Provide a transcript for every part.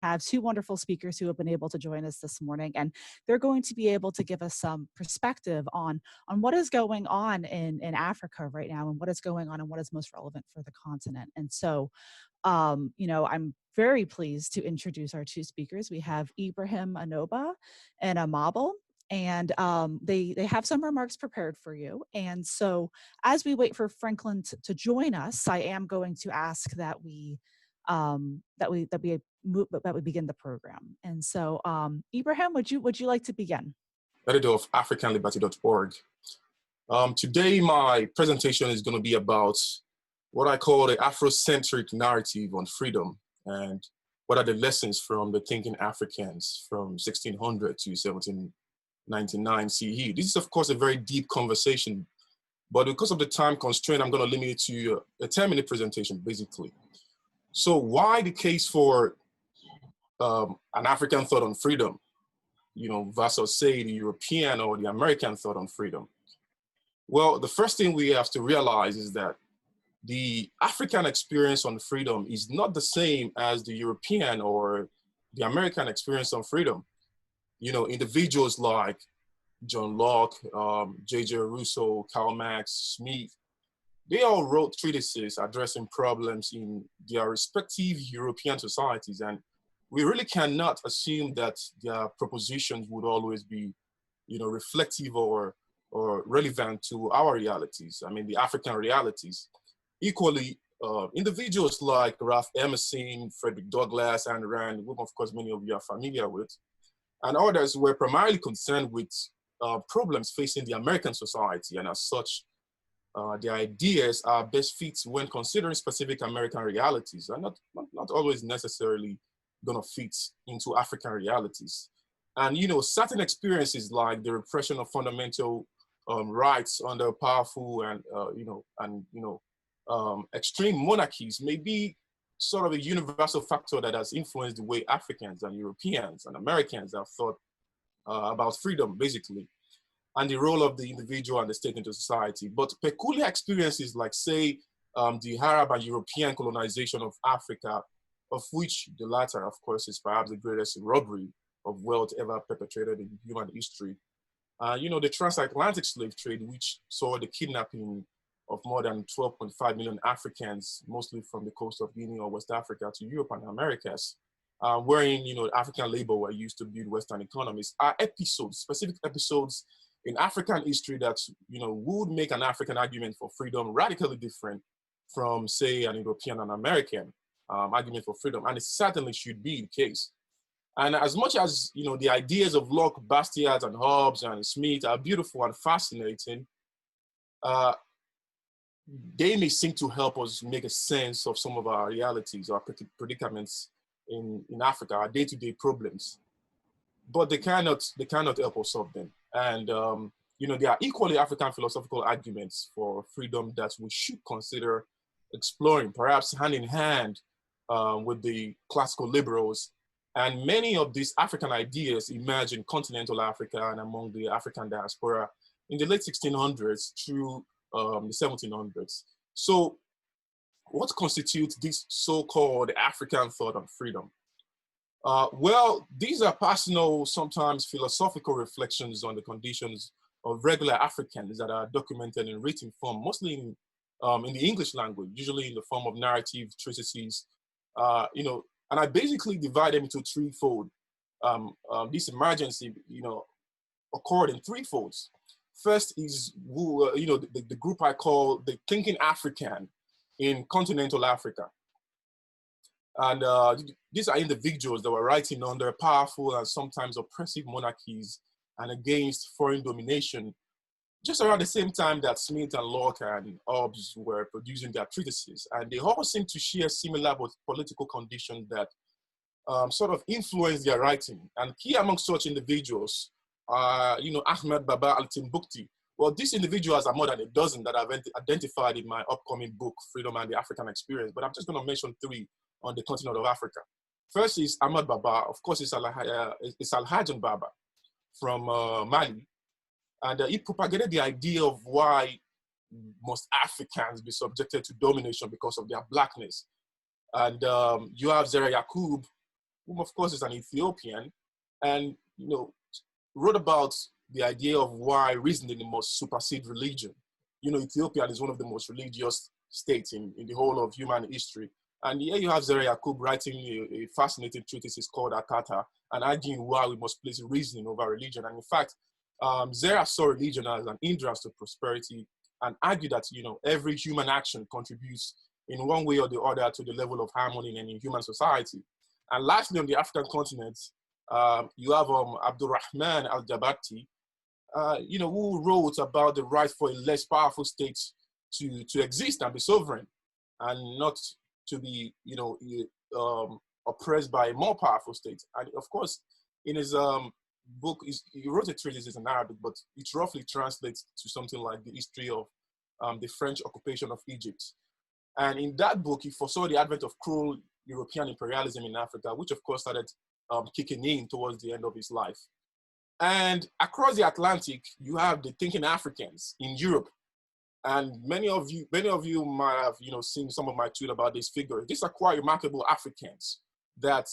have two wonderful speakers who have been able to join us this morning, and they're going to be able to give us some perspective on what is going on in Africa right now, and what is going on and what is most relevant for the continent. And so, I'm very pleased to introduce our two speakers. We have Ibrahim, Anoba, and Aimable. And they have some remarks prepared for you. And so, as we wait for Franklin to join us, I am going to ask that we begin the program. And so, Ibrahim, would you like to begin? Editor of AfricanLiberty.org. Today, my presentation is going to be about what I call the Afrocentric narrative on freedom, and what are the lessons from the Clinking Africans from 1600 to 1799 CE. This is, of course, a very deep conversation, but because of the time constraint, I'm going to limit it to a 10-minute presentation, basically. So why the case for an African thought on freedom, versus, say, the European or the American thought on freedom? Well, the first thing we have to realize is that the African experience on freedom is not the same as the European or the American experience on freedom. Individuals like John Locke, J.J. Rousseau, Karl Marx, Smith, they all wrote treatises addressing problems in their respective European societies. And we really cannot assume that their propositions would always be, reflective or relevant to our realities. I mean, the African realities. Equally, individuals like Ralph Emerson, Frederick Douglass, Ayn Rand, whom of course many of you are familiar with, and others were primarily concerned with problems facing the American society, and as such, their ideas are best fit when considering specific American realities, and not always necessarily gonna fit into African realities. And certain experiences like the repression of fundamental rights under powerful and extreme monarchies may be sort of a universal factor that has influenced the way Africans and Europeans and Americans have thought about freedom, basically, and the role of the individual and the state into society. But peculiar experiences like, say, the Arab and European colonization of Africa, of which the latter, of course, is perhaps the greatest robbery of wealth ever perpetrated in human history. The transatlantic slave trade, which saw the kidnapping of more than 12.5 million Africans, mostly from the coast of Guinea or West Africa to Europe and Americas, wherein, African labor were used to build Western economies, are specific episodes in African history that, would make an African argument for freedom radically different from, say, an European and American argument for freedom. And it certainly should be the case. And as much as, the ideas of Locke, Bastiat, and Hobbes and Smith are beautiful and fascinating, they may seem to help us make a sense of some of our realities, our predicaments in Africa, our day-to-day problems. But they cannot help us solve them. And there are equally African philosophical arguments for freedom that we should consider exploring, perhaps hand in hand with the classical liberals. And many of these African ideas emerged in continental Africa and among the African diaspora in the late 1600s through the 1700s. So what constitutes this so-called African thought on freedom? Well, these are personal, sometimes philosophical reflections on the conditions of regular Africans that are documented in written form, mostly in the English language, usually in the form of narrative treatises, and I basically divide them into threefold. This emergence, occurred in threefolds. First is, the group I call the Clinking African in continental Africa. And these are individuals that were writing under powerful and sometimes oppressive monarchies and against foreign domination, just around the same time that Smith and Locke and Hobbes were producing their treatises. And they all seem to share similar political conditions that sort of influence their writing. And key among such individuals are, Ahmed Baba al-Timbuktu. Well, these individuals are more than a dozen that I've identified in my upcoming book, Freedom and the African Experience, but I'm just going to mention three on the continent of Africa. First is Ahmed Baba. Of course, it's Alhajan Baba from Mali. And he propagated the idea of why must Africans be subjected to domination because of their blackness. And you have Zera Yakub, whom of course is an Ethiopian, and wrote about the idea of why reasoning must supersede religion. Ethiopia is one of the most religious states in the whole of human history. And here you have Zera Yakub writing a fascinating treatise called Akata, and arguing why we must place reasoning over religion. And in fact, Zera saw religion as an hindrance to prosperity and argued that, every human action contributes in one way or the other to the level of harmony in human society. And lastly, on the African continent, you have Abdurrahman al-Jabati, who wrote about the right for a less powerful state to exist and be sovereign, and not to be, oppressed by a more powerful state. And of course, in his book, he wrote a treatise in Arabic, but it roughly translates to something like the history of the French occupation of Egypt. And in that book, he foresaw the advent of cruel European imperialism in Africa, which of course started kicking in towards the end of his life. And across the Atlantic, you have the Thinking Africans in Europe. And many of you might have, seen some of my tweet about this figure. These are quite remarkable Africans that,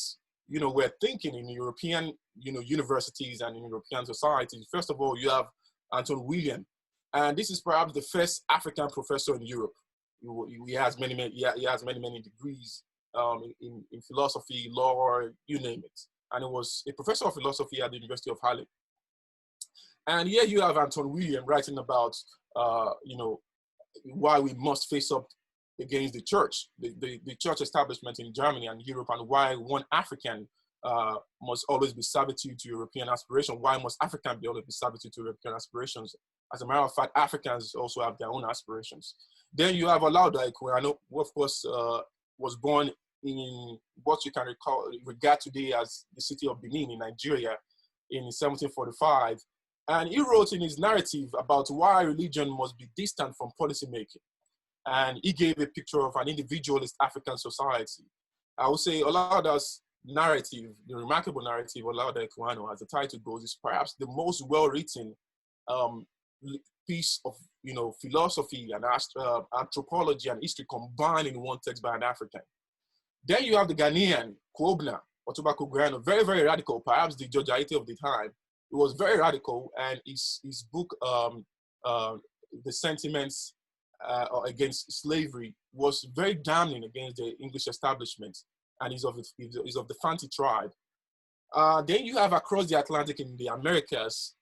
were thinking in European, universities and in European societies. First of all, you have Anton William, and this is perhaps the first African professor in Europe. He has many degrees in philosophy, law, you name it. And he was a professor of philosophy at the University of Halle. And here you have Anton William writing about, why we must face up against the church, the church establishment in Germany and Europe, and why one African must always be subject to European aspiration. Why must African be always be subject to European aspirations? As a matter of fact, Africans also have their own aspirations. Then you have Olaudah Equiano, who of course was born in what you can regard today as the city of Benin in Nigeria in 1745. And he wrote in his narrative about why religion must be distant from policymaking. And he gave a picture of an individualist African society. I would say Olaudah's narrative, the remarkable narrative of Olaudah Equiano, as the title goes, is perhaps the most well-written piece of philosophy and anthropology and history combined in one text by an African. Then you have the Ghanaian, Kwabena, Otuba Kugurano, very, very radical, perhaps the George Aite of the time. It was very radical, and his book, The Sentiments Against Slavery, was very damning against the English establishment, and is of the Fanti tribe. Then you have across the Atlantic in the Americas,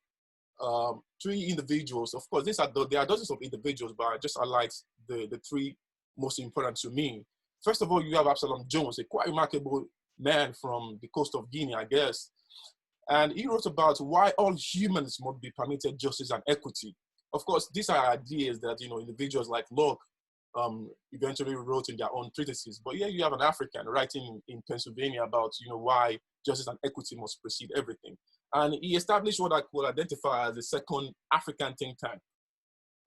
three individuals. Of course, there are dozens of individuals, but I just highlight the three most important to me. First of all, you have Absalom Jones, a quite remarkable man from the coast of Guinea, I guess. And he wrote about why all humans must be permitted justice and equity. Of course, these are ideas that, individuals like Locke eventually wrote in their own treatises. But here you have an African writing in Pennsylvania about, why justice and equity must precede everything. And he established what I could identify as the second African think tank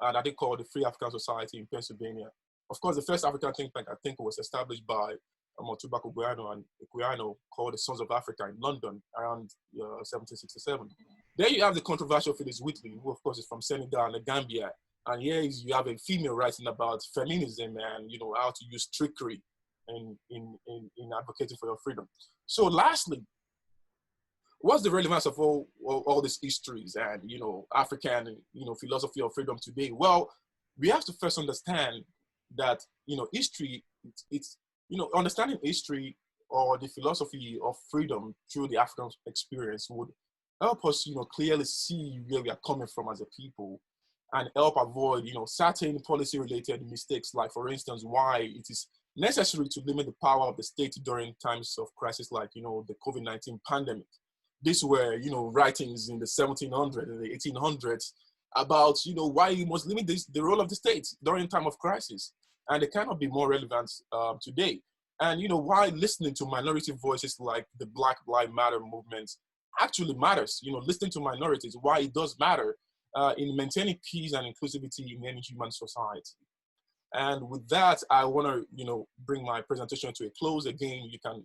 that they call the Free African Society in Pennsylvania. Of course, the first African think tank, I think, was established by Otuba Kugurano and Equiano, called the Sons of Africa in London around 1767. Then you have the controversial Phyllis Wheatley, who of course is from Senegal and the Gambia. And here you have a female writing about feminism and how to use trickery in advocating for your freedom. So lastly, what's the relevance of all these histories and African philosophy of freedom today? Well, we have to first understand that history, it's understanding history or the philosophy of freedom through the African experience would help us clearly see where we are coming from as a people, and help avoid certain policy related mistakes, like for instance why it is necessary to limit the power of the state during times of crisis like the COVID-19 pandemic. These were writings in the 1700s and the 1800s about why you must limit the role of the state during time of crisis, and they cannot be more relevant today. And why listening to minority voices like the Black Lives Matter movement actually matters. Listening to minorities, why it does matter in maintaining peace and inclusivity in any human society. And with that, I want to bring my presentation to a close. Again, you can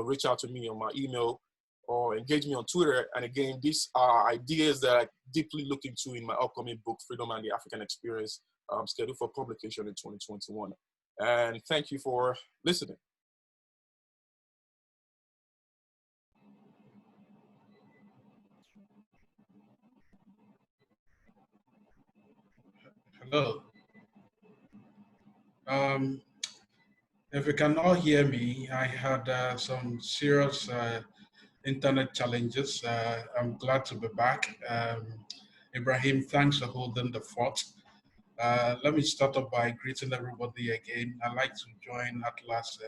reach out to me on my email or engage me on Twitter. And again, these are ideas that I deeply look into in my upcoming book, Freedom and the African Experience, scheduled for publication in 2021. And thank you for listening. Hello. If you can all hear me, I had some serious internet challenges. I'm glad to be back. Ibrahim, thanks for holding the fort. Let me start off by greeting everybody again. I'd like to join Atlas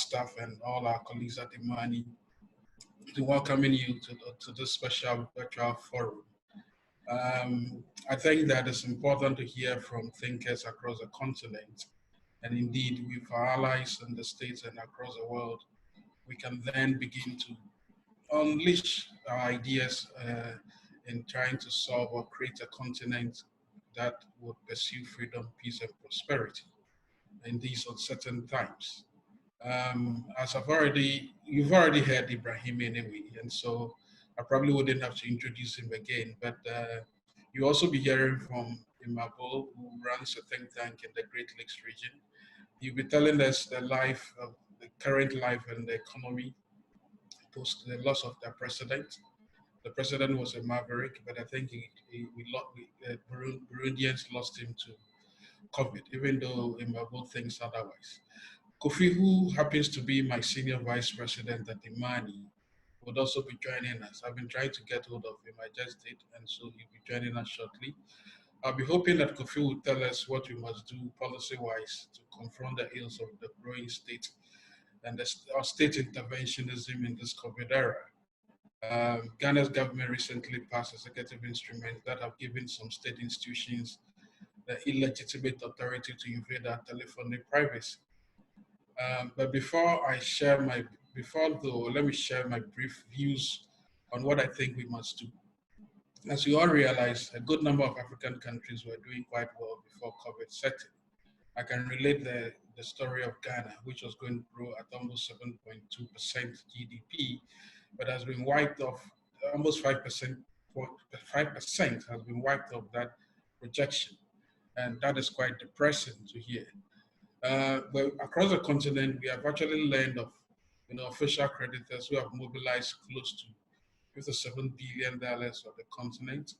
staff and all our colleagues at IMANI to welcoming you to this special virtual forum. I think that it's important to hear from thinkers across the continent, and indeed with our allies in the States and across the world, we can then begin to unleash our ideas in trying to solve or create a continent that would pursue freedom, peace, and prosperity in these uncertain times. As you've already heard Ibrahim anyway, and so I probably wouldn't have to introduce him again, but you'll also be hearing from Aimable, who runs a think tank in the Great Lakes region. He'll be telling us the current life and the economy post the loss of their president. The president was a maverick, but I think Burundians lost him to COVID, even though Aimable thinks otherwise. Kofi, who happens to be my senior vice president at IMANI, would also be joining us. I've been trying to get hold of him. I just did, and so he'll be joining us shortly. I'll be hoping that Kofi will tell us what we must do policy-wise to confront the ills of the growing state and our state interventionism in this COVID era. Ghana's government recently passed executive instruments that have given some state institutions the illegitimate authority to invade our telephonic privacy. But let me share my brief views on what I think we must do. As you all realize, a good number of African countries were doing quite well before COVID set in. I can relate the story of Ghana, which was going to grow at almost 7.2% GDP, but has been wiped off, almost 5%, 5% has been wiped off that projection. And that is quite depressing to hear. But across the continent, we have actually learned of official creditors who have mobilized close to $57 billion of the continent.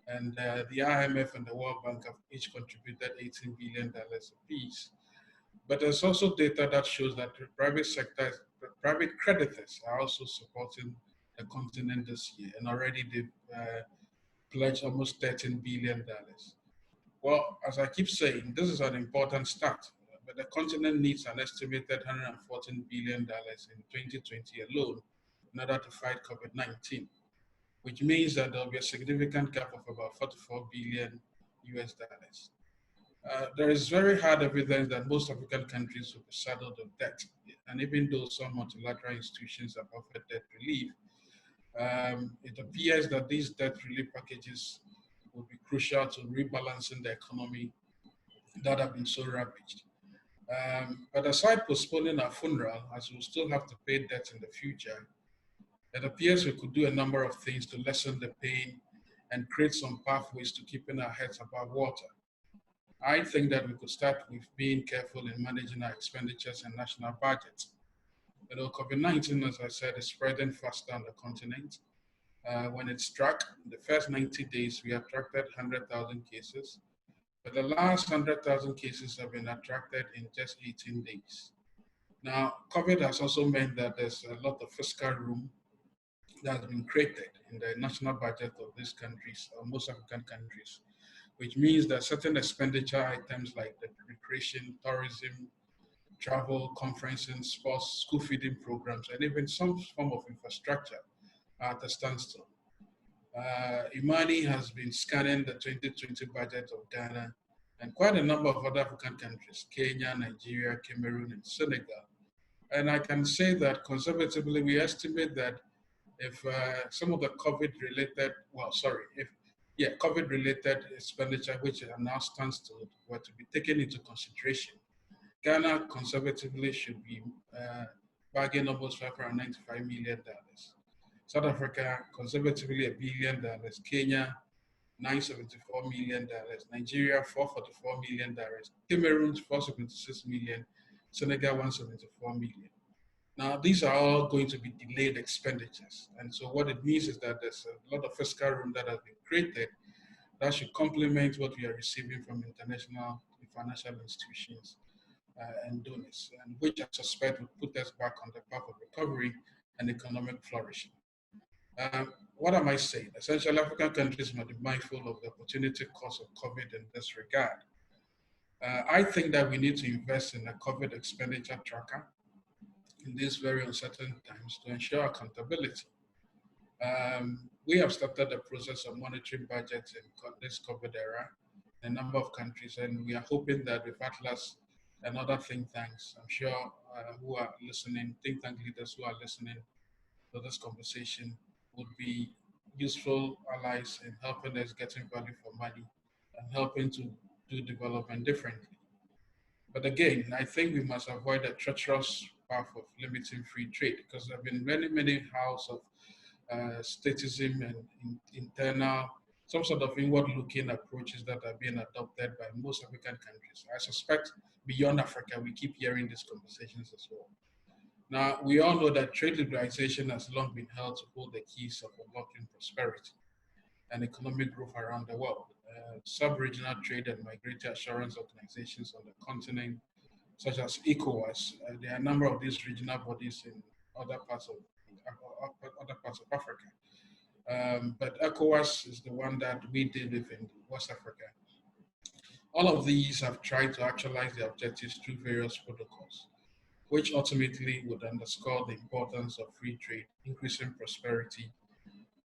And the IMF and the World Bank have each contributed $18 billion apiece. But there's also data that shows that the private creditors are also supporting the continent this year. And already they've pledged almost $13 billion. Well, as I keep saying, this is an important start, but the continent needs an estimated $114 billion in 2020 alone in order to fight COVID-19, which means that there'll be a significant gap of about 44 billion US dollars. There is very hard evidence that most African countries will be saddled with debt, and even though some multilateral institutions have offered debt relief, it appears that these debt relief packages will be crucial to rebalancing the economy that have been so ravaged. But aside postponing our funeral, as we'll still have to pay debt in the future, it appears we could do a number of things to lessen the pain and create some pathways to keeping our heads above water. I think that we could start with being careful in managing our expenditures and national budgets. COVID-19, as I said, is spreading faster on the continent. When it struck, the first 90 days, we attracted 100,000 cases, but the last 100,000 cases have been attracted in just 18 days. Now, COVID has also meant that there's a lot of fiscal room that has been created in the national budget of these countries, or most African countries, which means that certain expenditure items like the recreation, tourism, travel, conferencing, sports, school feeding programs, and even some form of infrastructure are at a standstill. IMANI has been scanning the 2020 budget of Ghana and quite a number of other African countries, Kenya, Nigeria, Cameroon, and Senegal. And I can say that conservatively, we estimate that if some of the COVID-related, COVID-related expenditure, which are now standstill, were to be taken into consideration, Ghana conservatively should be bagging almost $595 million. South Africa, conservatively $1 billion. Kenya, $974 million. Nigeria, $444 million. Cameroon, $476 million. Senegal, $174 million. Now, these are all going to be delayed expenditures. And so what it means is that there's a lot of fiscal room that has been created that should complement what we are receiving from international financial institutions and donors, and which I suspect will put us back on the path of recovery and economic flourishing. What am I saying? Essentially, African countries must be mindful of the opportunity cost of COVID in this regard. I think that we need to invest in a COVID expenditure tracker in these very uncertain times to ensure accountability. We have started the process of monitoring budgets in this COVID era in a number of countries, and we are hoping that with Atlas and other think tanks, I'm sure who are listening, think tank leaders who are listening to this conversation would be useful allies in helping us getting value for money and helping to do development differently. But again, I think we must avoid the treacherous path of limiting free trade, because there have been many house of statism and internal, some sort of inward-looking approaches that are being adopted by most African countries. I suspect beyond Africa, we keep hearing these conversations as well. Now, we all know that trade liberalization has long been held to hold the keys of unlocking prosperity and economic growth around the world. Sub-regional trade and migratory assurance organizations on the continent, such as ECOWAS, there are a number of these regional bodies in other parts of Africa. But ECOWAS is the one that we deal with in West Africa. All of these have tried to actualize their objectives through various protocols, which ultimately would underscore the importance of free trade, increasing prosperity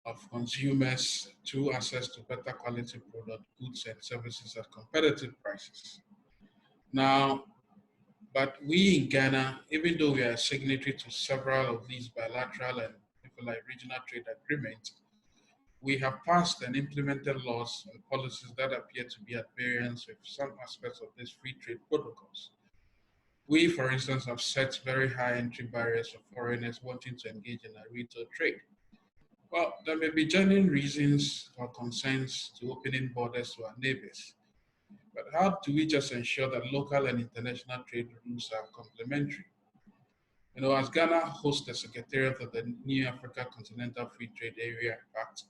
of consumers through access to better quality product, goods and services at competitive prices. Now, but we in Ghana, even though we are signatory to several of these bilateral and regional trade agreements, we have passed and implemented laws and policies that appear to be at variance with some aspects of these free trade protocols. We, for instance, have set very high entry barriers for foreigners wanting to engage in a retail trade. Well, there may be genuine reasons or concerns to opening borders to our neighbors, but how do we just ensure that local and international trade rules are complementary? You know, as Ghana hosts the Secretariat of the New Africa Continental Free Trade Area Pact,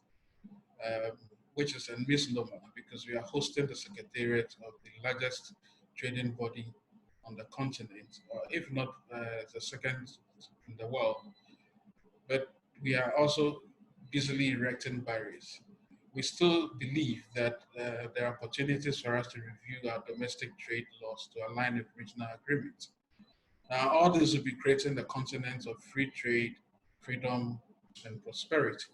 which is a misnomer because we are hosting the Secretariat of the largest trading body on the continent, or if not the second in the world, but we are also busily erecting barriers. We still believe that there are opportunities for us to review our domestic trade laws to align with regional agreements. Now, all this will be creating the continent of free trade, freedom, and prosperity.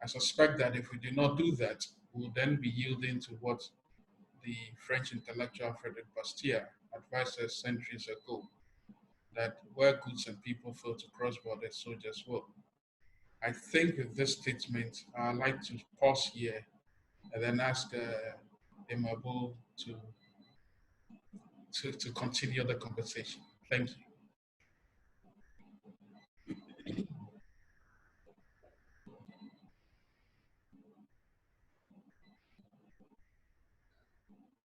I suspect that if we do not do that, we'll then be yielding to what the French intellectual Frederic Bastiat advised us centuries ago, that where goods and people fail to cross borders, soldiers will. I think with this statement, I'd like to pause here and then ask Aimable to continue the conversation. Thank you.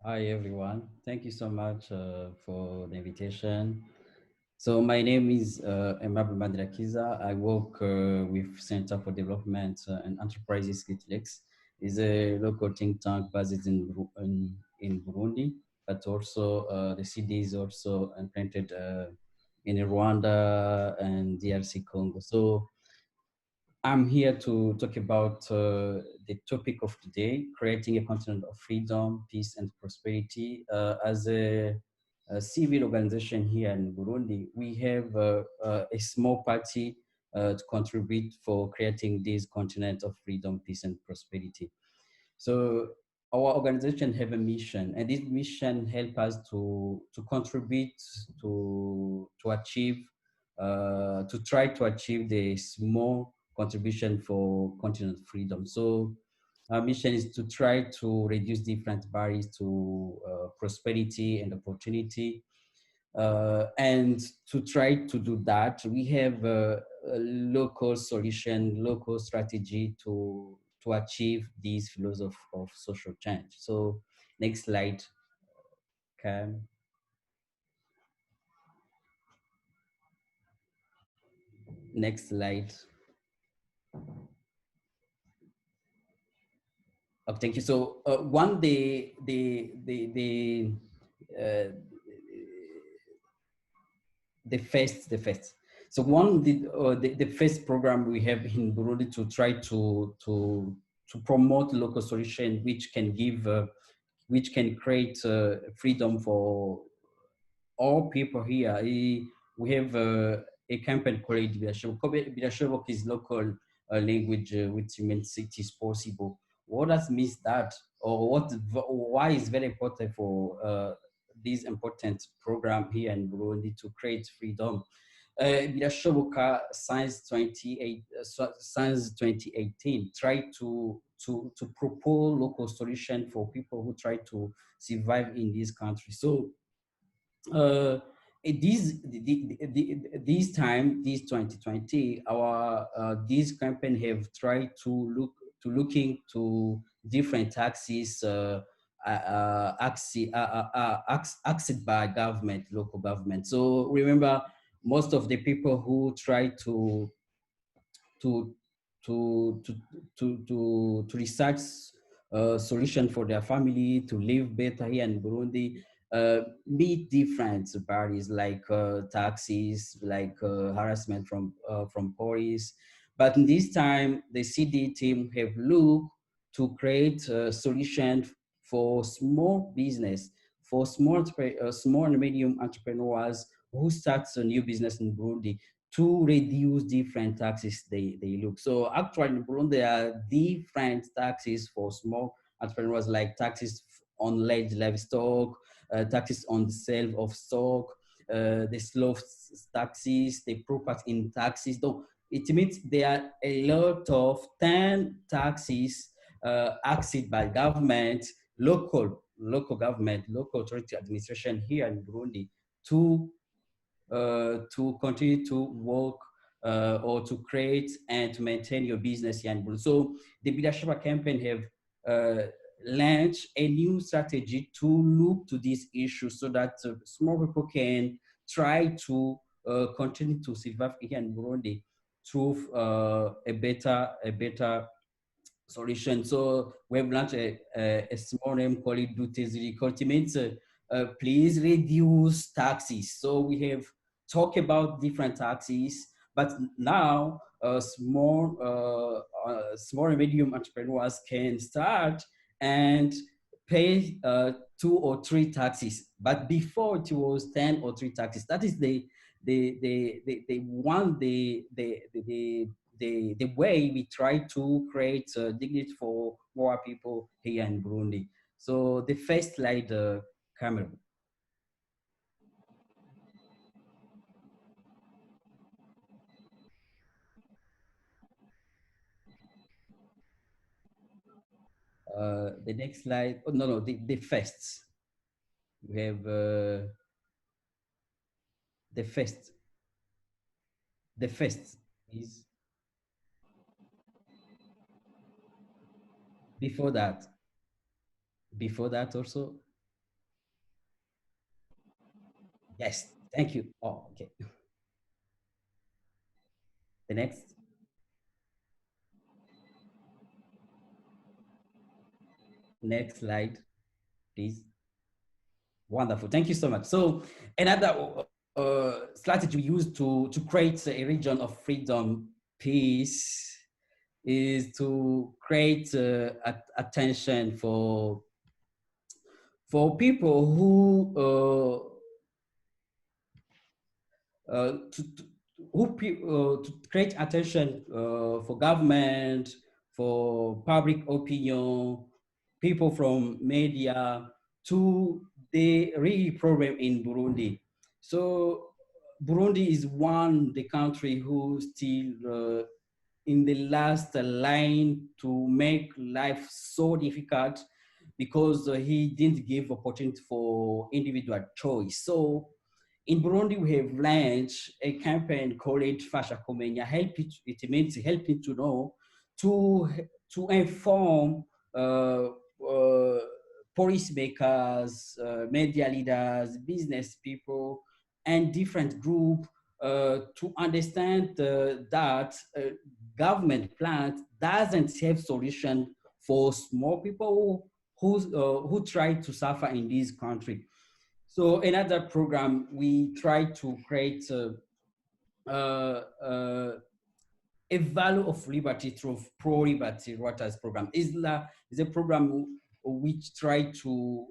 Hi, everyone. Thank you so much for the invitation. So my name is Manirakiza. I work with Center for Development and Enterprises Kitlex. It's a local think tank based in Burundi, but also the CD is also implanted in Rwanda and DRC Congo. So I'm here to talk about the topic of today, creating a continent of freedom, peace, and prosperity. As a civil organization here in Burundi, we have a small party to contribute for creating this continent of freedom, peace, and prosperity. So our organization have a mission, and this mission help us to contribute to achieve, to try to achieve the small contribution for continent freedom. So our mission is to try to reduce different barriers to prosperity and opportunity. And to try to do that, we have a local solution, local strategy to achieve these philosophy of social change. So next slide, Cam. Next slide. Thank you. So one uh, the first. So one the first program we have in Burundi to try to promote local solution which can give which can create freedom for all people here. We have a campaign called Birashobok is local language, which means it is possible. What does means that, or why is very important for this important program here in Burundi to create freedom? Birashoboka Science 2018 tried to propose local solution for people who try to survive in this country. So this time, this 2020, our this campaign have tried to looking to different taxes accessed by government, local government. So remember, most of the people who try to to to to research solution for their family to live better here in Burundi meet different barriers like taxes, like harassment from police. But in this time, the CD team have looked to create a solution for small business, for small and medium entrepreneurs who start a new business in Burundi to reduce different taxes they look. So actually in Burundi, there are different taxes for small entrepreneurs, like taxes on livestock, taxes on the sale of stock, the slow taxes, the property in taxes. So it means there are a lot of 10 taxes accessed by government, local government, local authority administration here in Burundi to continue to work or to create and to maintain your business here in Burundi. So the Bidashaba campaign have launched a new strategy to look to this issue so that small people can try to continue to survive here in Burundi through a better solution. So we've launched a small name called it Duteziri. It means please reduce taxes. So we have talked about different taxes, but now small and medium entrepreneurs can start and pay 2 or 3 taxes. But before it was 10 or 3 taxes. That is the way we try to create dignity for more people here in Burundi. So the first slide, camera. The next slide. Oh, no, the first. We have the first. The first is before that. Before that also. Yes, thank you. Oh, okay. The next. Next slide, please. Wonderful, thank you so much. So another strategy we use to create a region of freedom, peace, is to create attention for people who to create attention for government, for public opinion, people from media to the real problem in Burundi. So Burundi is the country who still in the last line to make life so difficult because he didn't give opportunity for individual choice. So in Burundi, we have launched a campaign called Fasha Komenya. It means helping to know, to inform policymakers, media leaders, business people, and different groups to understand that government plan doesn't have solution for small people who try to suffer in this country. So another program, we try to create a value of liberty through pro-liberty writers program. Is a program which try to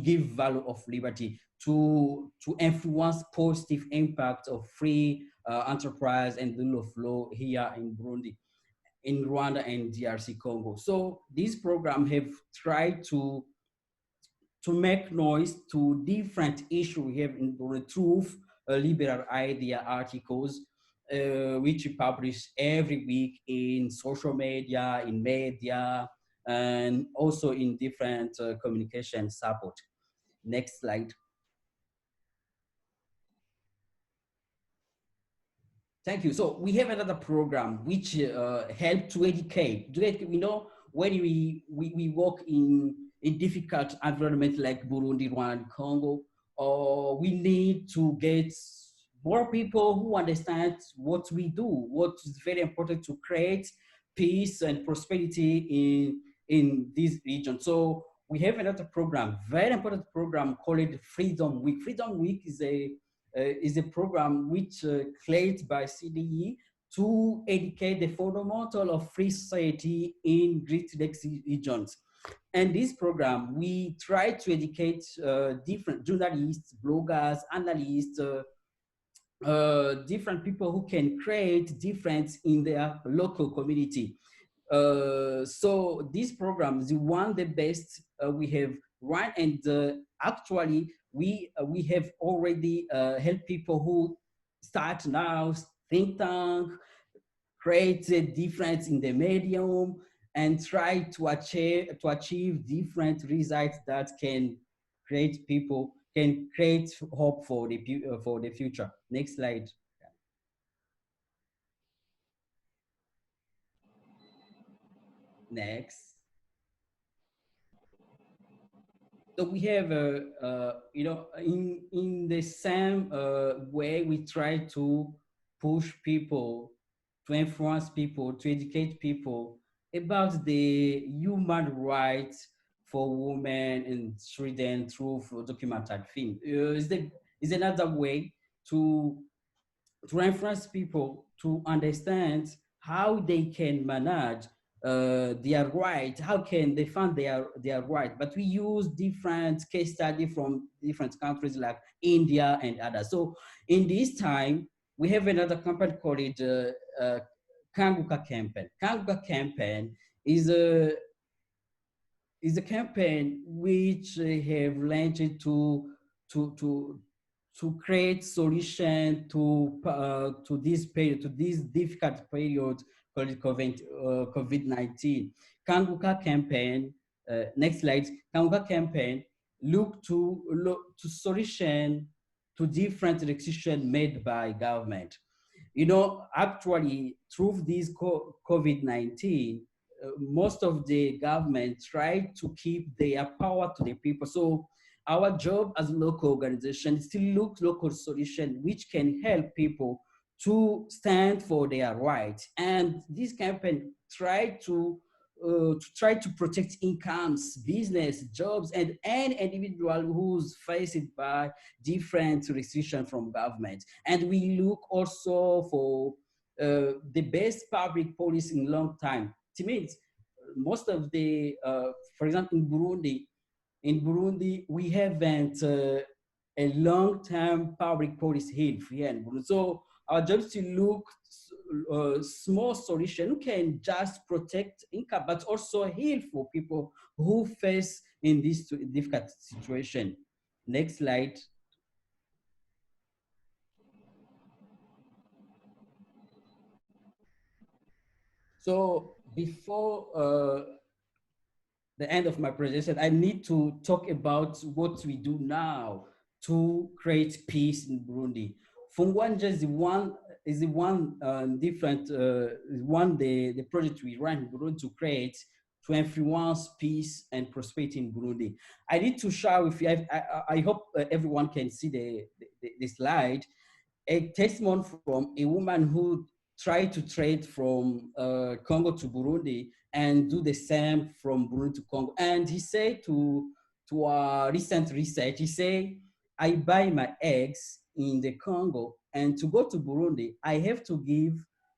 give value of liberty, to influence positive impact of free enterprise and the rule of law here in Burundi, in Rwanda and DRC Congo. So this program have tried to make noise to different issues we have in Burundi through liberal idea articles, which we publish every week in social media, in media, and also in different communication support. Next slide. Thank you. So we have another program which help to educate. You know, when we work in difficult environment like Burundi, Rwanda, Congo, we need to get more people who understand what we do, what is very important to create peace and prosperity in this region. So we have another program, very important program called Freedom Week. Freedom Week is a program which created by CDE to educate the fundamental of free society in Great Lakes regions. And this program, we try to educate different journalists, bloggers, analysts, different people who can create difference in their local community. So this program is one of the best we have run, and actually we have already helped people who start now think tank, create a difference in the medium, and try to achieve different results that can create hope for the future. Next slide. Next. So we have, you know, in the same way, we try to push people, to influence people, to educate people about the human rights for women and children through documented film. Is another way to influence people to understand how they can manage their right, how can they fund their right. But we use different case study from different countries like India and others. So in this time, we have another campaign called Kanguka campaign. Kanguka campaign is a campaign which have launched to create solution to this period, to this difficult period called COVID-19. Kanguka campaign, next slide. Kanguka campaign look to solution to different restrictions made by government. You know, actually, through this COVID-19, most of the government tried to keep their power to the people. So our job as a local organization is to look local solution which can help people to stand for their rights. And this campaign tried to protect incomes, business, jobs, and any individual who's faced by different restrictions from government. And we look also for the best public policy in long time. It means most of the, for example, in Burundi, we haven't a long-term public policy here in Burundi. So our job is to look small solution who can just protect income, but also heal for people who face in this difficult situation. Next slide. So before the end of my presentation, I need to talk about what we do now to create peace in Burundi. Fungwanja is the project we run in Burundi to create, to influence peace and prosperity in Burundi. I need to share with you, I hope everyone can see the slide, a testimony from a woman who try to trade from Congo to Burundi and do the same from Burundi to Congo. And he said to our recent research, he said, I buy my eggs in the Congo, and to go to Burundi, I have to give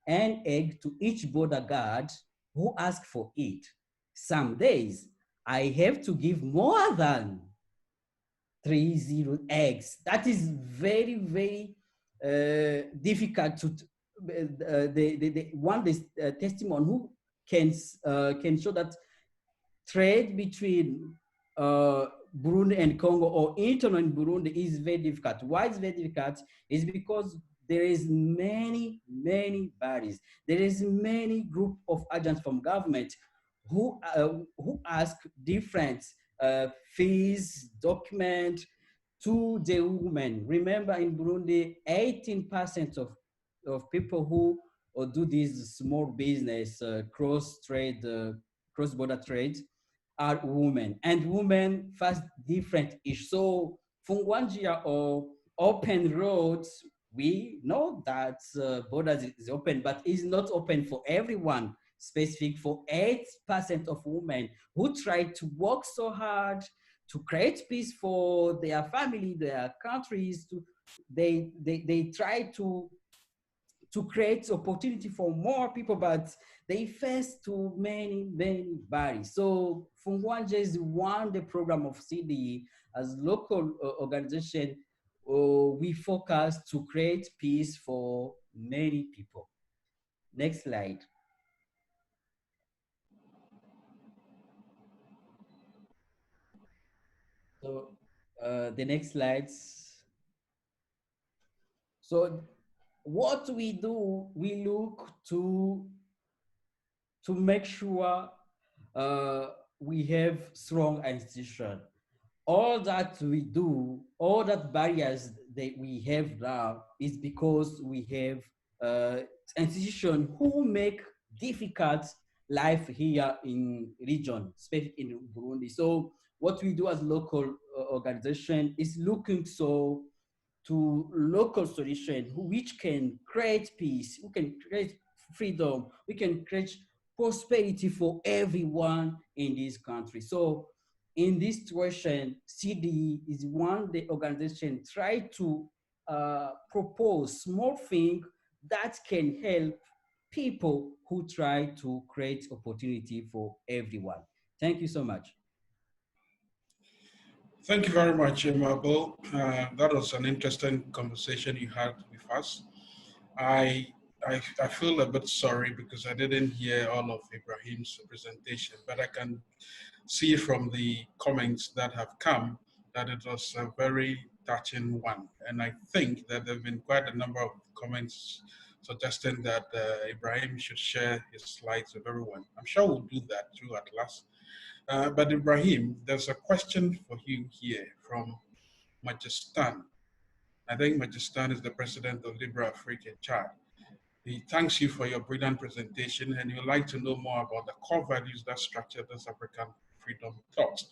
an egg to each border guard who asks for it. Some days, I have to give more than 30 eggs. That is very, very difficult to the one testimony who can show that trade between Burundi and Congo or internal in Burundi is very difficult. Why it's very difficult is because there is many bodies. There is many group of agents from government who ask different fees, document to the women. Remember, in Burundi, 18% of people who do this small business, cross-border trade, are women, and women face different issues. So Fungwanjia or open roads, we know that borders is open, but it's not open for everyone, specific for 8% of women who try to work so hard to create peace for their family, their countries. They try to create opportunity for more people, but they face too many barriers. So Fungwanje is one the program of CDE as local organization. We focus to create peace for many people. Next slide. So the next slides. So what we do, we look to make sure we have strong institution. All that we do, all that barriers that we have now is because we have institutions who make difficult life here in region, especially in Burundi. So what we do as local organization is looking to local solution which can create peace, we can create freedom, we can create prosperity for everyone in this country. So in this situation, CDE is one the organization try to propose small thing that can help people who try to create opportunity for everyone. Thank you so much. Thank you very much, Aimable. That was an interesting conversation you had with us. I feel a bit sorry because I didn't hear all of Ibrahim's presentation, but I can see from the comments that have come that it was a very touching one. And I think that there have been quite a number of comments suggesting that Ibrahim should share his slides with everyone. I'm sure we'll do that through Atlas. But Ibrahim, there's a question for you here from Majistan. I think Majistan is the president of Libra Africa Chad. He thanks you for your brilliant presentation, and he would like to know more about the core values that structure this African freedom thought,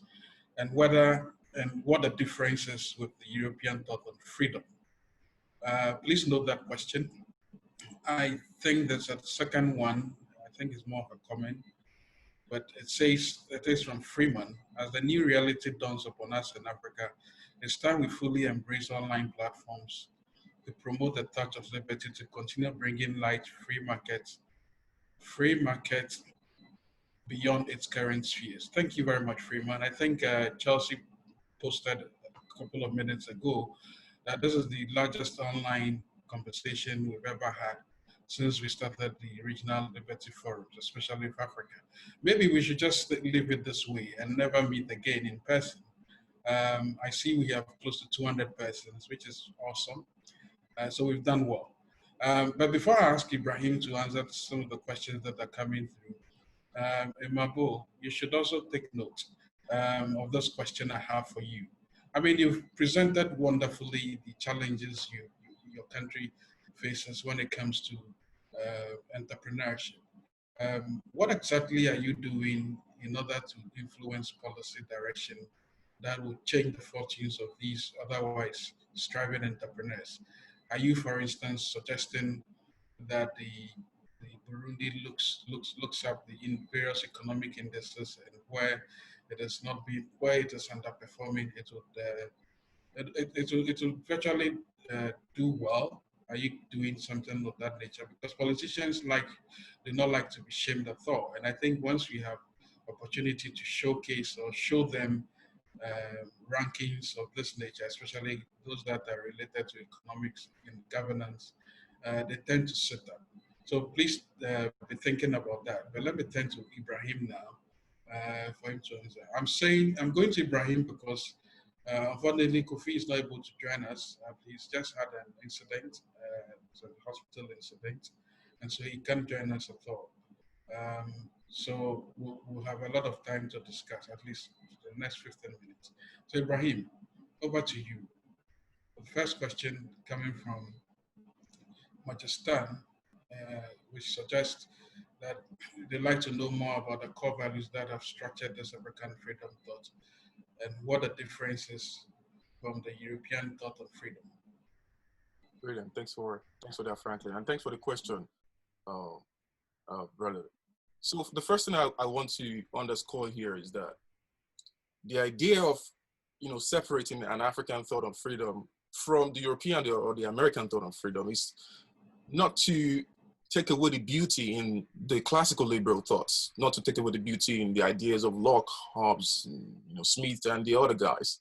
and what the difference is with the European thought on freedom. Please note that question. I think there's a second one. I think it's more of a comment, but it is from Freeman. As the new reality dawns upon us in Africa, it's time we fully embrace online platforms to promote the touch of liberty, to continue bringing light free market beyond its current spheres. Thank you very much, Freeman. I think Chelsea posted a couple of minutes ago that this is the largest online conversation we've ever had since we started the regional liberty forums, especially with Africa. Maybe we should just leave it this way and never meet again in person. I see we have close to 200 persons, which is awesome. So we've done well. But before I ask Ibrahim to answer some of the questions that are coming through, Aimable, you should also take note of this question I have for you. I mean, you've presented wonderfully the challenges your country faces when it comes to entrepreneurship. What exactly are you doing in order to influence policy direction that will change the fortunes of these otherwise striving entrepreneurs? Are you, for instance, suggesting that the Burundi looks up the various economic indices, and where it has not been, where it is underperforming, it will virtually do well. Are you doing something of that nature? Because politicians do not like to be shamed at all. And I think once we have opportunity to showcase or show them rankings of this nature, especially those that are related to economics and governance, they tend to sit up. So please be thinking about that. But let me turn to Ibrahim now for him to answer. I'm going to Ibrahim because unfortunately Kofi is not able to join us. He's just had an incident, it's a hospital incident, and so he can't join us at all. So we'll have a lot of time to discuss, at least the next 15 minutes. So Ibrahim, over to you. The first question coming from Majistan, which suggests that they'd like to know more about the core values that have structured this African freedom thought and what the difference is from the European thought of freedom. Brilliant. Thanks for that, Franklin, and thanks for the question, brother. So the first thing I want to underscore here is that the idea of separating an African thought on freedom from the European or the American thought on freedom is not to take away the beauty in the classical liberal thoughts, not to take away the beauty in the ideas of Locke, Hobbes, Smith, and the other guys,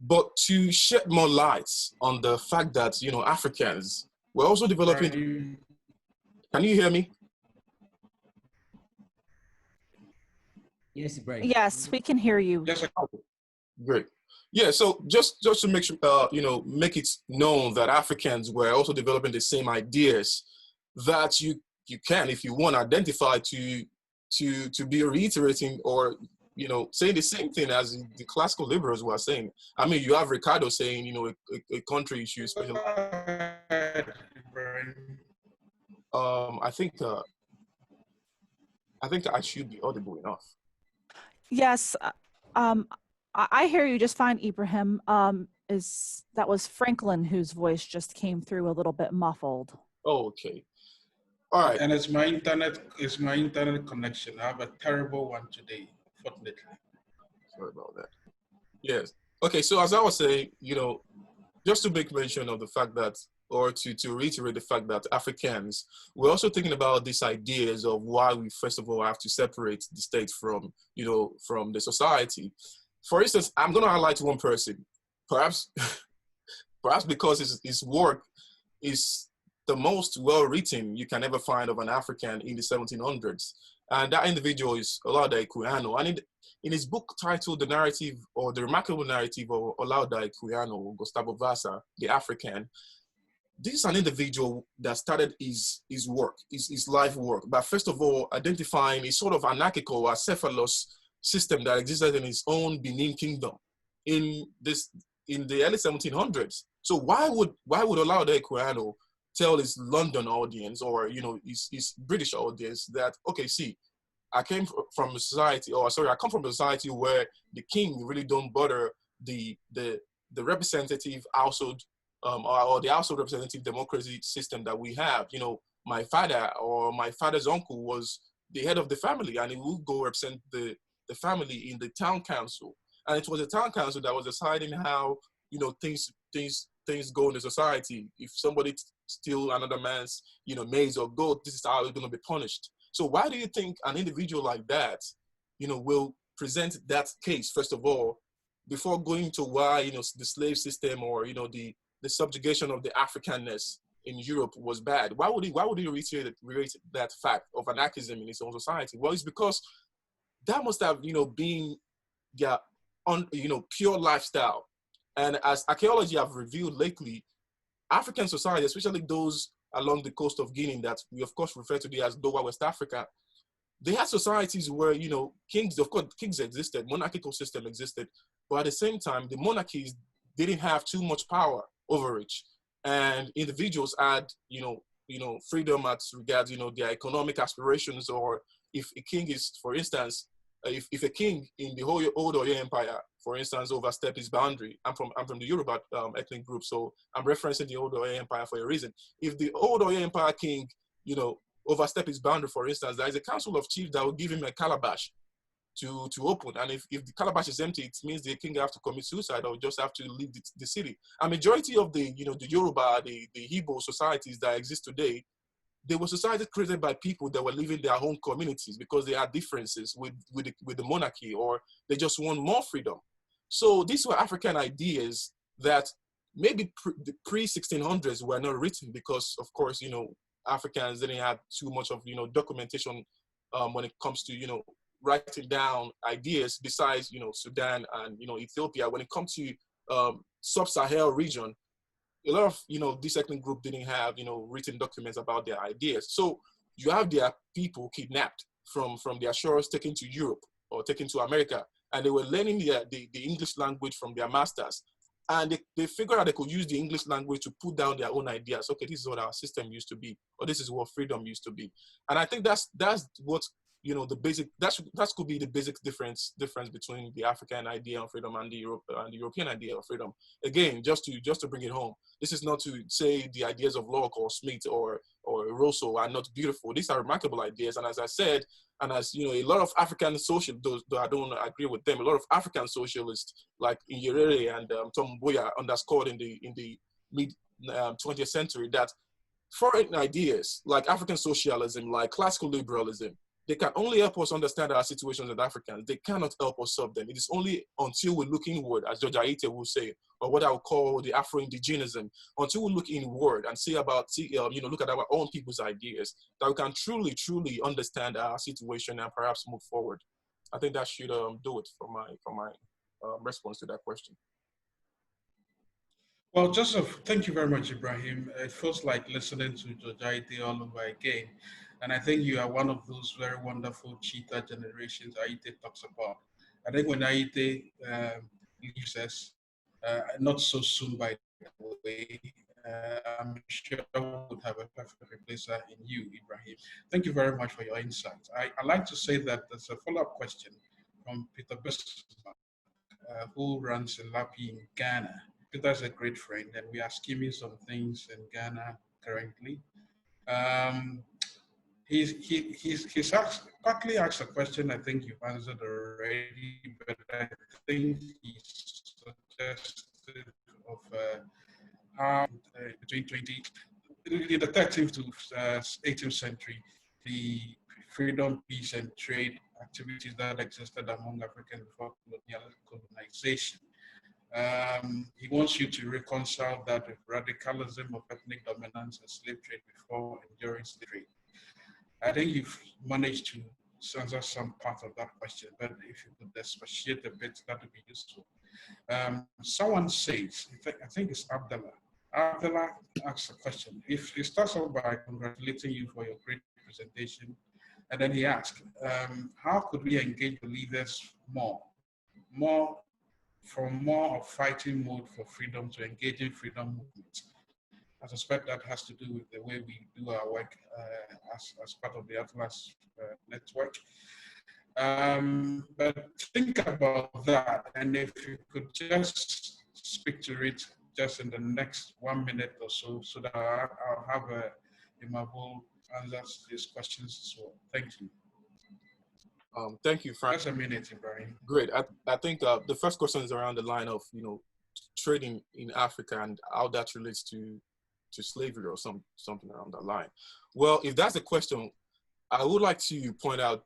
but to shed more light on the fact that Africans were also developing. Can you hear me? Yes, Ibrahim. Yes, we can hear you. Yes, Great. Yeah, so just to make sure, make it known that Africans were also developing the same ideas that you can, if you want, identify to be reiterating or saying the same thing as the classical liberals were saying. I mean, you have Ricardo saying, a country should specialize. I think I should be audible enough. Yes, I hear you just fine, Ibrahim. That was Franklin whose voice just came through a little bit muffled. Oh, okay. All right. And it's my internet connection. I have a terrible one today, fortunately. Sorry about that. Yes. Okay, so as I was saying, just to make mention of the fact that, or to reiterate the fact that Africans, we're also thinking about these ideas of why we first of all have to separate the state from the society. For instance, I'm going to highlight one person, perhaps because his work is the most well-written you can ever find of an African in the 1700s. And that individual is Olaudah Equiano. And in his book titled The Narrative or The Remarkable Narrative of Olaudah Equiano, Gustavo Vassa, the African, this is an individual that started his work, his life work, but first of all, identifying a sort of anarchical or acephalous system that existed in his own Benin kingdom in the early 1700s. So why would Olaudah Equiano tell his London audience or his British audience that, okay, see, I come from a society where the king really don't bother the representative household or the household representative democracy system that we have. My father or my father's uncle was the head of the family, and he would go represent the family in the town council. And it was the town council that was deciding how things go in the society. If somebody steal another man's maize or goat, this is how it's going to be punished. So why do you think an individual like that will present that case first of all before going to why the slave system or the subjugation of the Africanness in Europe was bad? Why would he reiterate that fact of anarchism in his own society? Well, it's because that must have been their pure lifestyle. And as archaeology have revealed lately, African society, especially those along the coast of Guinea that we of course refer to as Lower West Africa, they had societies where kings existed, monarchical system existed, but at the same time the monarchies didn't have too much power over it, and individuals had freedom as regards their economic aspirations, or if a king is, for instance, if a king in the whole old Oyo Empire, for instance, overstep his boundary, I'm from the Yoruba ethnic group, so I'm referencing the old Oyo Empire for a reason. If the old Oyo Empire king, overstep his boundary, for instance, there is a council of chiefs that will give him a calabash to open, and if the calabash is empty, it means the king have to commit suicide or just have to leave the city. A majority of the the Yoruba, the Igbo societies that exist today, they were societies created by people that were living their own communities because they had differences with the monarchy, or they just want more freedom. So these were African ideas that maybe the pre-1600s were not written because, of course, Africans didn't have too much of documentation when it comes to writing down ideas. Besides Sudan and Ethiopia, when it comes to sub-Sahel region, a lot of this ethnic group didn't have written documents about their ideas. So you have their people kidnapped from their shores, taken to Europe or taken to America, and they were learning the English language from their masters. And they figured out they could use the English language to put down their own ideas. Okay, this is what our system used to be, or this is what freedom used to be. And I think that's what the basic, that could be the basic difference between the African idea of freedom and the European idea of freedom. Again, just to bring it home, this is not to say the ideas of Locke or Smith or Rousseau are not beautiful. These are remarkable ideas, and as I said, and as a lot of African socialists, though I don't agree with them, a lot of African socialists like Nyerere and Tom Mboya underscored in the mid 20th century that foreign ideas like African socialism, like classical liberalism, they can only help us understand our situations as Africans. They cannot help us solve them. It is only until we look inward, as George Aite will say, or what I would call the Afro-indigenism, until we look inward and look at our own people's ideas, that we can truly, truly understand our situation and perhaps move forward. I think that should do it for my response to that question. Well, Joseph, thank you very much, Ibrahim. It feels like listening to George Aite all over again. And I think you are one of those very wonderful cheetah generations Aite talks about. I think when Aite leaves us, not so soon by the way, I'm sure we'll have a perfect replacer in you, Ibrahim. Thank you very much for your insights. I like to say that there's a follow-up question from Peter Bismarck, who runs a Lapi in Ghana. Peter's a great friend, and we are scheming some things in Ghana currently. He's partly asked a question I think you've answered already, but I think he suggested of how between the 13th to 18th century, the freedom, peace, and trade activities that existed among Africans before colonization. He wants you to reconcile that with radicalism of ethnic dominance and slave trade before and during slave trade. I think you've managed to answer some part of that question, but if you could expatiate a bit, that would be useful. Someone says, I think it's Abdullah. Abdullah asks a question. If he starts off by congratulating you for your great presentation, and then he asks, how could we engage the leaders more of fighting mode for freedom to engaging freedom movements? I suspect that has to do with the way we do our work as part of the Atlas network. But think about that, and if you could just speak to it just in the next 1 minute or so, so that I'll have Aimable answers these questions as well. Thank you. Thank you, Frank. Just a minute, Ibrahim. Great. I think the first question is around the line of trading in Africa and how that relates to slavery or something around that line. Well, if that's the question, I would like to point out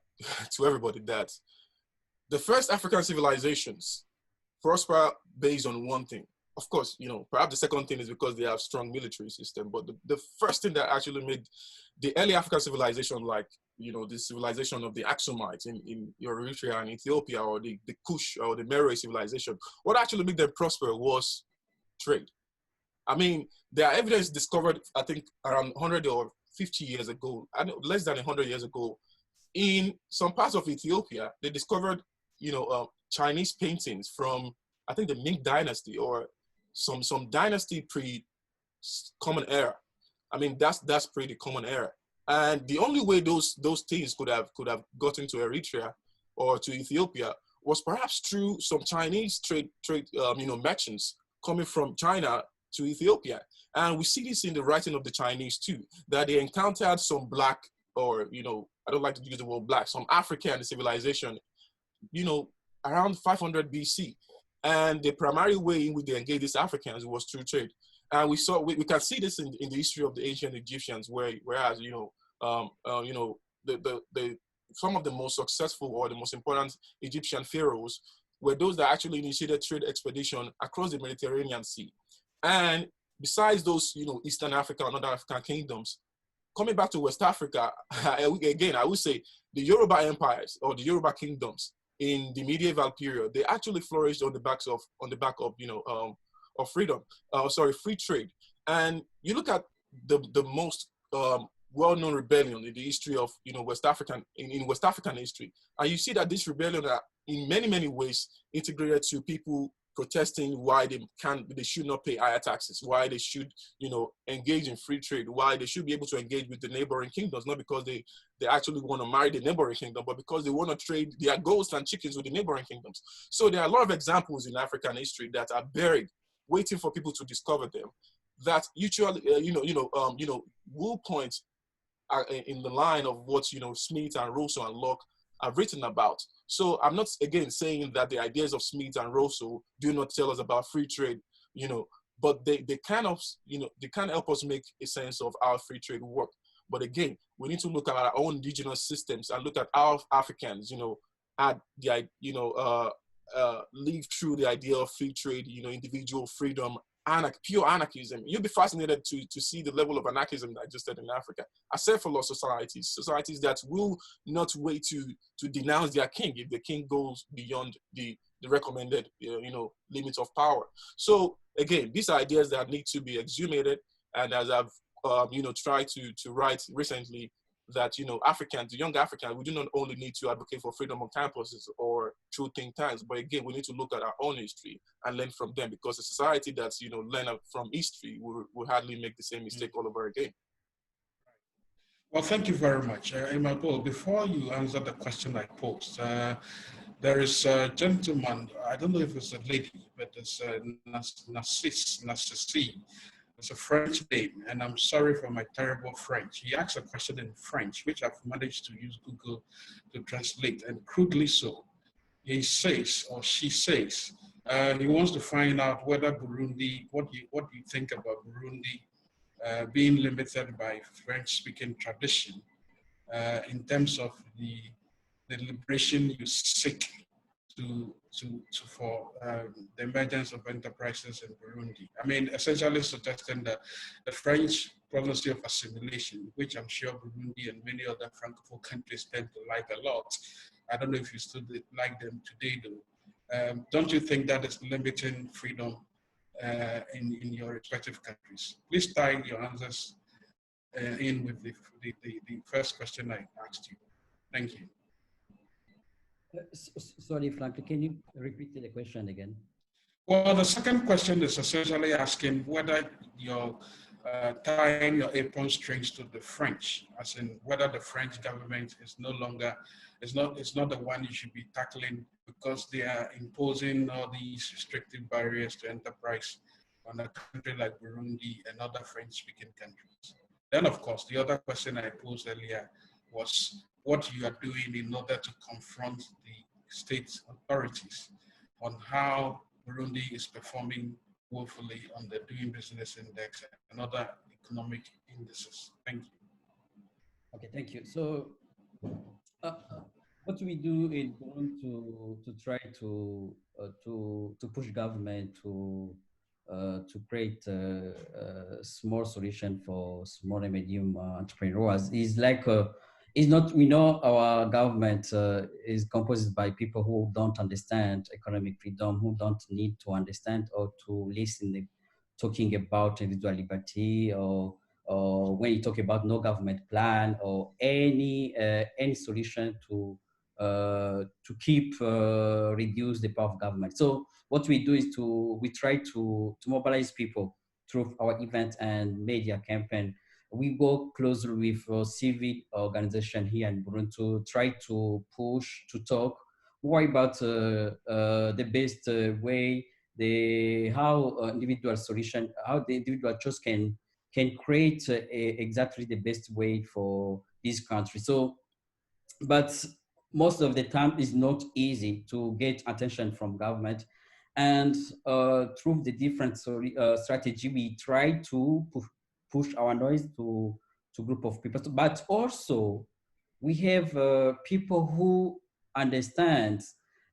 to everybody that the first African civilizations prosper based on one thing. Of course, perhaps the second thing is because they have strong military system, but the first thing that actually made the early African civilization, like, the civilization of the Aksumites in Eritrea and Ethiopia, or the Kush or the Meroe civilization, what actually made them prosper was trade. I mean, there are evidence discovered, I think, around 100 or 50 years ago, less than 100 years ago, in some parts of Ethiopia. They discovered, Chinese paintings from, I think, the Ming Dynasty or some dynasty pre-Common Era. I mean, that's pretty Common Era. And the only way those things could have gotten to Eritrea or to Ethiopia was perhaps through some Chinese trade merchants coming from China to Ethiopia. And we see this in the writing of the Chinese too, that they encountered some black, or, I don't like to use the word black, some African civilization, around 500 BC. And the primary way in which they engaged these Africans was through trade. And we can see this in the history of the ancient Egyptians, whereas, some of the most successful or the most important Egyptian pharaohs were those that actually initiated trade expedition across the Mediterranean Sea. And besides those, Eastern Africa and other African kingdoms, coming back to West Africa, again, I would say the Yoruba empires or the Yoruba kingdoms in the medieval period, they actually flourished on the back of free trade. And you look at the most well-known rebellion in the history of West African history, and you see that this rebellion are in many ways integrated to people protesting why they should not pay higher taxes, why they should engage in free trade, why they should be able to engage with the neighboring kingdoms, not because they actually want to marry the neighboring kingdom, but because they want to trade their goats and chickens with the neighboring kingdoms. So there are a lot of examples in African history that are buried, waiting for people to discover them, that usually will point in the line of what Smith and Rousseau and Locke have written about. So I'm not again saying that the ideas of Smith and Rousseau do not tell us about free trade, but they kind of help us make a sense of how free trade work. But again, we need to look at our own indigenous systems and look at how Africans, had the live through the idea of free trade, individual freedom, pure anarchism. You'll be fascinated to see the level of anarchism that existed in Africa. Except for lots of societies that will not wait to denounce their king if the king goes beyond the recommended limits of power. So again, these are ideas that need to be exhumated. And as I've tried to write recently, that Africans, the young Africans, we do not only need to advocate for freedom on campuses or through think tanks, but again, we need to look at our own history and learn from them, because a society that's learn from history will hardly make the same mistake all over again. Well, thank you very much, Aimable. Before you answer the question I posed, there is a gentleman, I don't know if it's a lady, but it's Narcisse. It's a French name, and I'm sorry for my terrible French. He asked a question in French, which I've managed to use Google to translate, and crudely so. He says, or she says, he wants to find out whether Burundi, what do you think about Burundi being limited by French-speaking tradition in terms of the liberation you seek for the emergence of enterprises in Burundi. I mean, essentially suggesting that the French policy of assimilation, which I'm sure Burundi and many other Francophone countries tend to like a lot. I don't know if you still like them today, though. Don't you think that is limiting freedom in your respective countries? Please tie your answers in with the first question I asked you. Thank you. Sorry, Frank, can you repeat the question again? Well, the second question is essentially asking whether you're tying your apron strings to the French, as in whether the French government is no longer, it's not the one you should be tackling because they are imposing all these restrictive barriers to enterprise on a country like Burundi and other French-speaking countries. Then, of course, the other question I posed earlier was what you are doing in order to confront the state authorities on how Burundi is performing woefully on the Doing Business Index and other economic indices. Thank you. Okay, thank you. So what we do in Burundi to try to push government to create a small solution for small and medium entrepreneurs is like it's not, we know our government is composed by people who don't understand economic freedom, who don't need to understand or to listen talking about individual liberty, or when you talk about no government plan or any solution to keep reduce the power of government. So what we do is we try to mobilize people through our event and media campaign we work closely with civil organization here in Burundi to try to push, to talk more about the best way, how individual solution, how the individual choice can create exactly the best way for this country. So, but most of the time it's not easy to get attention from government. And through the different strategy, we try to push our noise to group of people. But also we have people who understand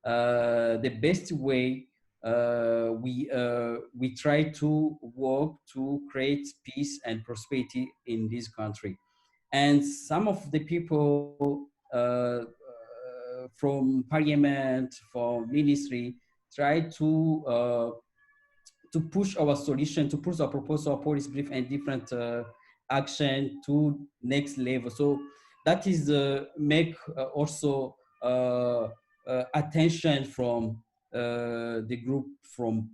the best way. We try to work to create peace and prosperity in this country. And some of the people from parliament, from ministry, try to push our solution, to push our proposal, policy brief, and different action to next level. So that is make also attention from the group from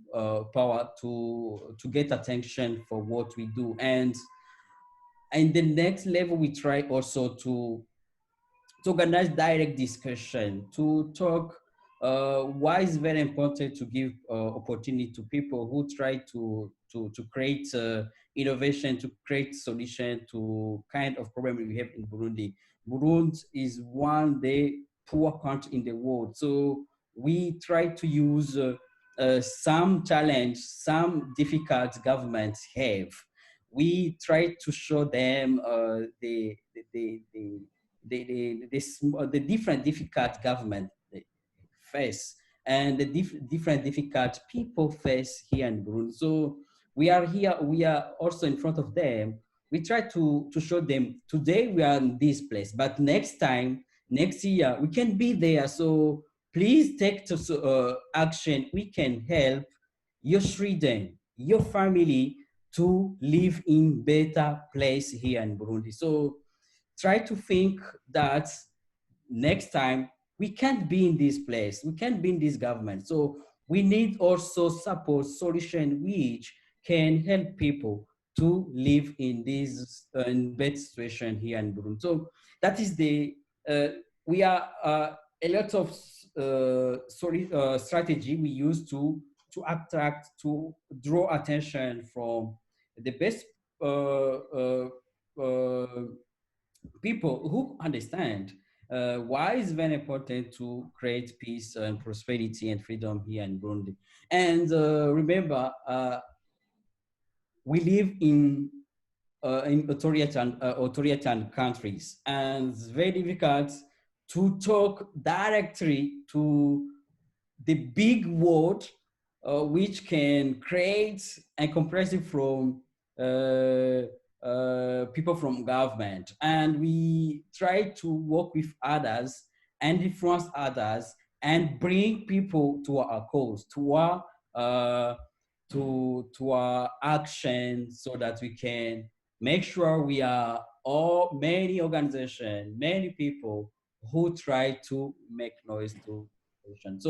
power to get attention for what we do. And the next level, we try also to organize direct discussion, to talk why it's very important to give opportunity to people who try to create innovation, to create solution to kind of problem we have in Burundi. Burundi is one of the poor country in the world. So we try to use some challenge, some difficult governments have. We try to show them the different difficult government face and the different difficult people face here in Burundi. So we are here, we are also in front of them. We try to show them today we are in this place, but next time, next year, we can be there. So please take action. We can help your children, your family to live in better place here in Burundi. So try to think that next time we can't be in this place, we can't be in this government. So we need also support solution which can help people to live in this better situation here in Burundi. So that is the we are a lot of strategy we use to attract, to draw attention from the best people who understand why it's very important to create peace and prosperity and freedom here in Burundi. And remember, we live in authoritarian countries, and it's very difficult to talk directly to the big word which can create and compress it from people from government. And we try to work with others and influence others and bring people to our cause, to our action, so that we can make sure we are all many organizations, many people who try to make noise to solution. So